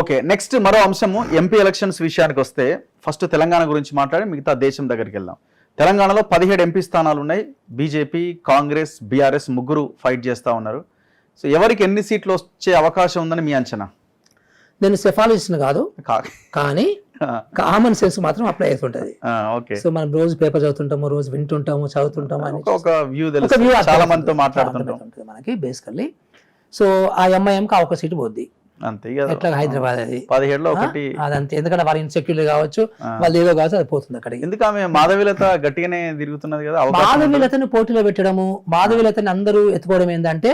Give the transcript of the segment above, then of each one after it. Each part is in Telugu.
ఓకే, నెక్స్ట్ మరో అంశము ఎంపీ ఎలక్షన్స్ విషయానికి వస్తే ఫస్ట్ తెలంగాణ గురించి మాట్లాడి మిగతా దేశం దగ్గరికి వెళ్దాం. తెలంగాణలో 17 ఎంపీ స్థానాలు ఉన్నాయి. బీజేపీ, కాంగ్రెస్, బీఆర్ఎస్ ముగ్గురు ఫైట్ చేస్తూ ఉన్నారు. సో ఎవరికి ఎన్ని సీట్లు వచ్చే అవకాశం ఉందని మీ అంచనా? నేను సెఫాలజిస్ట్ కాదు, కానీ కామన్ సెన్స్ మాత్రం అప్లై అవుతుంటది. సో మనం రోజు పేపర్ చదువుతుంటాము, రోజు వింటుంటాము, చదువుతుంటాము, ఒక వ్యూ చాలా మందితో మాట్లాడుతుంటాం మనకి బేసికల్లీ. సో ఆ ఎంఐఎంకి ఒక సీటు పోద్ది అంతే. ఎట్లా హైదరాబాద్ అది 17లో ఒకటి అదంతే, ఎందుకంటే వాళ్ళ ఇన్సెక్యూర్ కావచ్చు, వాళ్ళు ఏదో కావచ్చు, అది పోతుంది అక్కడికి. ఎందుకు ఆమె మాధవీలత గట్టిగానే తిరుగుతున్నది కదా. మాధవీలతని పోటీలో పెట్టడము, మాధవీలతని అందరూ ఎత్తుకోవడం ఏంటంటే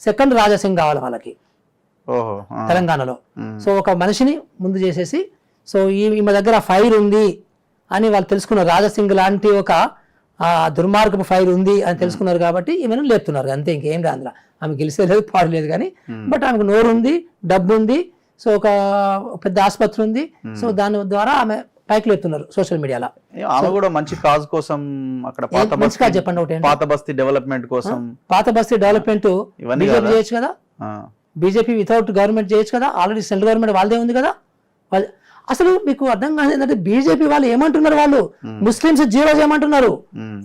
సెకండ్ రాజాసింగ్ కావాలి వాళ్ళకి తెలంగాణలో. సో ఒక మనిషిని ముందు చేసేసి, సో ఈమె దగ్గర ఫైర్ ఉంది అని వాళ్ళు తెలుసుకున్నారు. రాజాసింగ్ లాంటి ఒక దుర్మార్గపు ఫైర్ ఉంది అని తెలుసుకున్నారు కాబట్టి ఈమెను లేపుతున్నారు అంతే, ఇంకేం కాదు. అందులో ఆమె గెలిచేలేదు, పాడలేదు కానీ, బట్ ఆమెకు నోరు ఉంది, డబ్బు ఉంది, సో ఒక పెద్ద ఆసుపత్రి ఉంది. సో దాని ద్వారా ఆమె పైకి లేపుతున్నారు సోషల్ మీడియాలో. ఆమె కూడా మంచి కాజ్ కోసం అక్కడ చెప్పండి ఒకటి, పాత బస్తీ డెవలప్మెంట్ కోసం. పాత బస్తీ డెవలప్మెంట్ బీజేపీ చేయొచ్చు కదా, బీజేపీ వితౌట్ గవర్నమెంట్ చేయొచ్చు కదా, ఆల్రెడీ సెంట్రల్ గవర్నమెంట్ వాళ్ళదే ఉంది కదా. అసలు మీకు అర్థం కాదు ఏంటంటే బీజేపీ వాళ్ళు ఏమంటున్నారు, వాళ్ళు ముస్లింస్ జీరో చేయమంటున్నారు.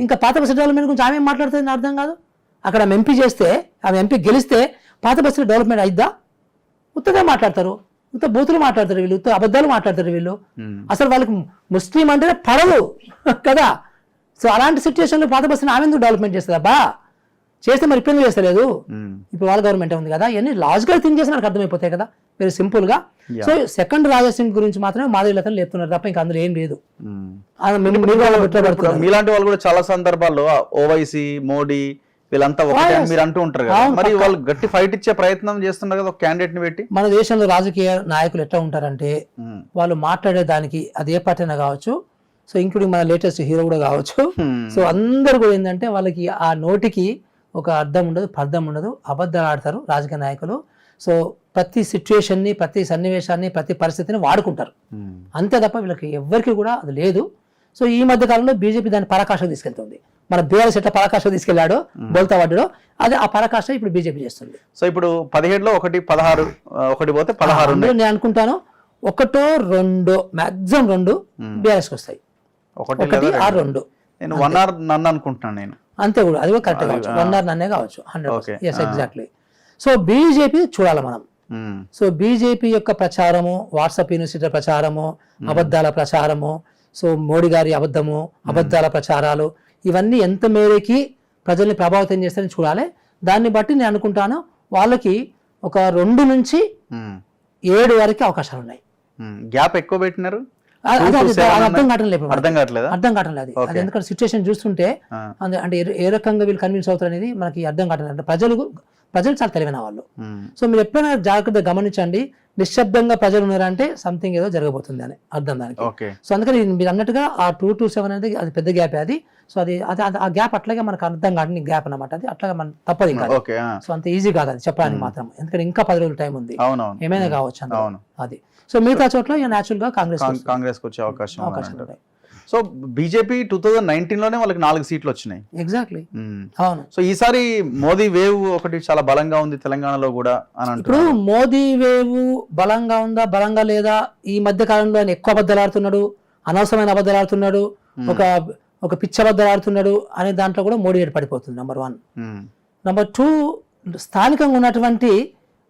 ఇంకా పాత బస్తీ డెవలప్మెంట్ గురించి ఆమె ఏం మాట్లాడుతుంది అర్థం కాదు. అక్కడ ఆమె ఎంపీ చేస్తే, ఆమె ఎంపీ గెలిస్తే పాత బస్తీ డెవలప్మెంట్ అయిద్దా? ఉత్తగా మాట్లాడతారు, ఉత్త బూతులు మాట్లాడతారు వీళ్ళు, ఉత్త అబద్ధాలు మాట్లాడతారు వీళ్ళు. అసలు వాళ్ళకి ముస్లిం అంటేనే పడదు కదా. సో అలాంటి సిచ్యువేషన్లో పాత బస్తీని ఆమె ఎందుకు డెవలప్మెంట్ చేస్తుంది అబ్బా? చేస్తే మరి ఇప్పుడు చేస్తలేదు. ఇప్పుడు వాళ్ళ గవర్నమెంట్ ఉంది కదా, ఇవన్నీ లాజికల్ థింక్ చేసి నాకు అర్థమైపోతాయి కదా, వెరీ సింపుల్ గా. సో సెకండ్ రాజాసింగ్ గురించి మాత్రమే మాధవీలతను లేపుతున్నారు తప్ప ఇంకా అందులో ఏం లేదు. మీలాంటి వాళ్ళు కూడా చాలా సందర్భాల్లో ఓవైసీ, మోడీ వీళ్ళంతా ఒకటే మీరు అంటూ ఉంటారు కదా, మరి వాళ్ళు గట్టి ఫైట్ ఇచ్చే ప్రయత్నం చేస్తున్నారు కదా ఒక క్యాండిడేట్ ని పెట్టి. మన దేశంలో రాజకీయ నాయకులు ఎట్లా ఉంటారంటే వాళ్ళు మాట్లాడే దానికి అది ఏ పార్టీ అయినా కావచ్చు, సో ఇంక్లూడింగ్ మన లేటెస్ట్ హీరో కూడా కావచ్చు, సో అందరు కూడా ఏంటంటే వాళ్ళకి ఆ నోటికి ఒక అర్థం ఉండదు, పర్థం ఉండదు, అబద్ధాలు ఆడతారు రాజకీయ నాయకులు. సో ప్రతి సిచ్యువేషన్ని, ప్రతి సన్నివేశాన్ని, ప్రతి పరిస్థితిని వాడుకుంటారు అంతే తప్ప వీళ్ళకి ఎవరికి కూడా అది లేదు. సో ఈ మధ్య కాలంలో బీజేపీ దాన్ని పరాకాష్ఠకు తీసుకెళ్తుంది. మన బీఆర్ఎస్ ఎట్లా పరాకాష్ఠకు తీసుకెళ్లాడో బోల్తా వాడ్డో, అదే ఆ పరాకాష్ఠ ఇప్పుడు బీజేపీ చేస్తుంది. సో ఇప్పుడు 17లో ఒకటి 16 ఒకటి పోతే 16 నేను అనుకుంటాను 1, 2 మాక్సిమం 2 బీఆర్ఎస్కి వస్తాయి. 1 or 2 నేను 1 or none అనుకుంటున్నాను నేను. అంతే కూడా, అది కూడా కరెక్ట్ కావచ్చు, 1 or none కావచ్చు 100%. Yes exactly. సో బీజేపీ చూడాలి మనం. సో బీజేపీ యొక్క ప్రచారము, వాట్సాప్ యూనివర్సిటీ ప్రచారము, అబద్ధాల ప్రచారము, సో మోడీ గారి అబద్ధాల ప్రచారాలు, ఇవన్నీ ఎంత మేరకి ప్రజల్ని ప్రభావితం చేస్తారని చూడాలి. దాన్ని బట్టి నేను అనుకుంటాను వాళ్ళకి ఒక 2 నుంచి 7 వరకు అవకాశాలు ఉన్నాయి. గ్యాప్ ఎక్కువ పెట్టినారు, అర్థం కావట్లేదు. అది ఎందుకంటే సిచ్యువేషన్ చూస్తుంటే అంటే ఏ రకంగా వీళ్ళు కన్విన్స్ అవుతారు అనేది మనకి అర్థం కావట్లేదు. అంటే ప్రజలు చాలా తెలివైన వాళ్ళు. సో మీరు ఎప్పుడైనా జాగ్రత్తగా గమనించండి, నిశ్శబ్దంగా ప్రజలు ఉన్నారంటే సంథింగ్ ఏదో జరగబోతుంది అని అర్థం దానికి. సో అందుకని మీరు అన్నట్టుగా ఆ 2 to 7 అనేది అది పెద్ద గ్యాప్ అది. సో అది ఆ గ్యాప్ అట్లాగే మనకు అర్థం కాని గ్యాప్ అనమాట, అది అట్లాగే మనం తప్పదు కాదు. సో అంత ఈజీ కాదు అది చెప్పడానికి మాత్రం, ఎందుకంటే ఇంకా 10 రోజుల టైం ఉంది, ఏమైనా కావచ్చు అది. సో మిగతా చోట్ల న్యాచురల్ గా కాంగ్రెస్ వచ్చే అవకాశం ఉంటాయి. సో బీజేపీ 2019లోనే వాళ్ళకి 4 సీట్లు వచ్చినాయి. ఎగ్జాక్ట్లీ, అవును. సో ఈసారి మోదీ వేవ్ ఒకటి చాలా బలంగా ఉంది తెలంగాణలో కూడా అని అంటారు. ఇప్పుడు మోదీ వేవ్ బలంగా ఉందా, బలంగా లేదా? ఈ మధ్య కాలంలో ఆయన ఎక్కువ అబద్ధాలు ఆడుతున్నాడు, అనవసరమైన అబద్ధాలు ఆడుతున్నాడు, ఒక పిచ్చి అబద్ధాలు ఆడుతున్నాడు అనే దాంట్లో కూడా మోడీ పడిపోతుంది. నెంబర్ 1. నెంబర్ 2, స్థానికంగా ఉన్నటువంటి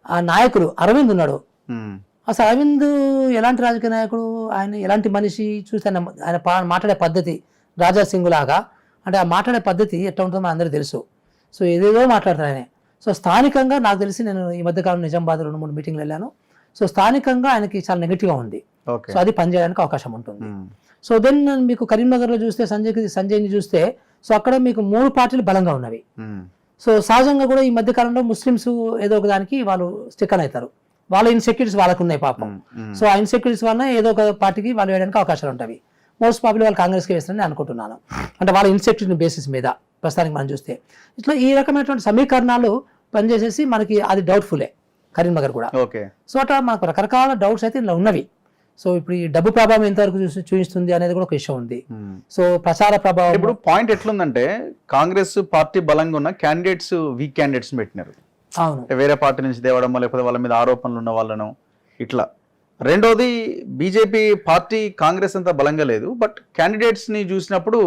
ఆ నాయకులు అరవింద్ ఉన్నాడు. అసలు అరవింద్ ఎలాంటి రాజకీయ నాయకుడు, ఆయన ఎలాంటి మనిషి చూస్తే ఆయన మాట్లాడే పద్ధతి రాజాసింగ్ లాగా, అంటే ఆ మాట్లాడే పద్ధతి ఎట్లా ఉంటుందో అందరికీ తెలుసు. సో ఏదేదో మాట్లాడతారు ఆయన. సో స్థానికంగా నాకు తెలిసి, నేను ఈ మధ్యకాలం నిజామాబాద్ 2-3 మీటింగ్లు వెళ్ళాను. సో స్థానికంగా ఆయనకి చాలా నెగిటివ్గా ఉంది. సో అది పనిచేయడానికి అవకాశం ఉంటుంది. సో దెన్ మీకు కరీంనగర్లో చూస్తే సంజయ్ని చూస్తే, సో అక్కడ మీకు 3 పార్టీలు బలంగా ఉన్నవి. సో సహజంగా కూడా ఈ మధ్యకాలంలో ముస్లిమ్స్ ఏదో ఒక దానికి వాళ్ళు స్టిక్ అని అవుతారు, వాళ్ళ ఇన్సెక్యూరిటీస్ వాళ్ళకు ఉన్నాయి పాపం. సో ఆ ఇన్సెక్యూరిటీస్ వల్ల ఏదో ఒక పార్టీకి వాళ్ళు వేయడానికి అవకాశాలు ఉంటాయి. మోస్ట్ ప్రాబబ్లీ వాళ్ళు కాంగ్రెస్కి వేస్తారని అనుకుంటున్నాను, అంటే వాళ్ళ ఇన్సెక్యూరిటీ బేసిస్ మీద ప్రస్తుతానికి మనం చూస్తే. ఇట్లా ఈ రకమైనటువంటి సమీకరణాలు పనిచేసేసి మనకి అది డౌట్ఫుల్లే కరీంనగర్ కూడా. సో అట్లా మనకు రకరకాల డౌట్స్ అయితే ఇలా ఉన్నవి. సో ఇప్పుడు ఈ డబ్బు ప్రభావం ఎంతవరకు చూపిస్తుంది అనేది కూడా ఒక విషయం ఉంది. సో ప్రచార ప్రభావం. ఇప్పుడు పాయింట్ ఎట్లుందంటే కాంగ్రెస్ పార్టీ బలంగా ఉన్న క్యాండిడేట్స్ వీక్ క్యాండిడేట్స్ పెట్టినారు, వేరే పార్టీ నుంచి తేవడం, లేకపోతే వాళ్ళ మీద ఆరోపణలు ఉన్న వాళ్ళను ఇట్లా రెండోది బీజేపీ పార్టీ కాంగ్రెస్ అంత బలంగా లేదు, బట్ క్యాండిడేట్స్ ని చూసినప్పుడు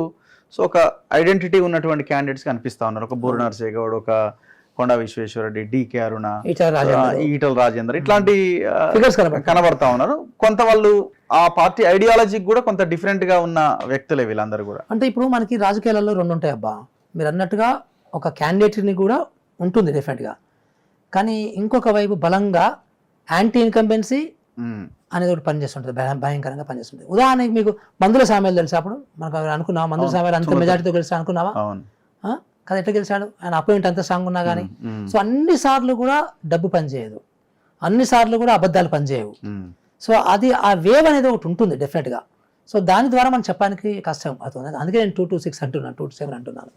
సో ఒక ఐడెంటిటీ ఉన్నటువంటి క్యాండిడేట్స్ కనిపిస్తా ఉన్నారు. ఒక బూర నరసయ్య గౌడ్, ఒక కొండా విశ్వేశ్వరరెడ్డి, డికే అరుణ, ఈటల రాజేందర్ ఇట్లాంటి ఫిగర్స్ కనబడతా ఉన్నారు. కొంత వాళ్ళు ఆ పార్టీ ఐడియాలజీకి కూడా కొంత డిఫరెంట్ గా ఉన్న వ్యక్తులే వీళ్ళందరూ కూడా. అంటే ఇప్పుడు మనకి రాజకీయాలలో రెండు ఉంటాయి అబ్బా, మీరు అన్నట్టుగా ఒక క్యాండిడేట్ని కూడా ఉంటుంది డెఫినెట్గా, కానీ ఇంకొక వైపు బలంగా యాంటీ ఇన్కంబెన్సీ అనేది ఒకటి పనిచేస్తుంటుంది, భయంకరంగా పనిచేస్తుంది. ఉదాహరణకి మీకు మందుల సామ్యాలు తెలుసా? అప్పుడు మనకు అనుకున్నావా మందుల సామ్యాలు అంత మెజార్టీతో గెలిచా అనుకున్నావా? కదా ఎట్లా గెలిచాడు ఆయన? అపోయింట్ అంత స్ట్రాంగ్ ఉన్నా కానీ. సో అన్ని సార్లు కూడా డబ్బు పనిచేయదు, అన్ని సార్లు కూడా అబద్ధాలు పనిచేయవు. సో అది ఆ వేవ్ అనేది ఒకటి ఉంటుంది డెఫినెట్గా. సో దాని ద్వారా మనం చెప్పడానికి కష్టం అవుతుంది. అందుకే నేను 2 to 6 అంటున్నాను, 2 to 7 అంటున్నాను.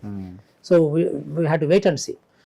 So we have to wait and see.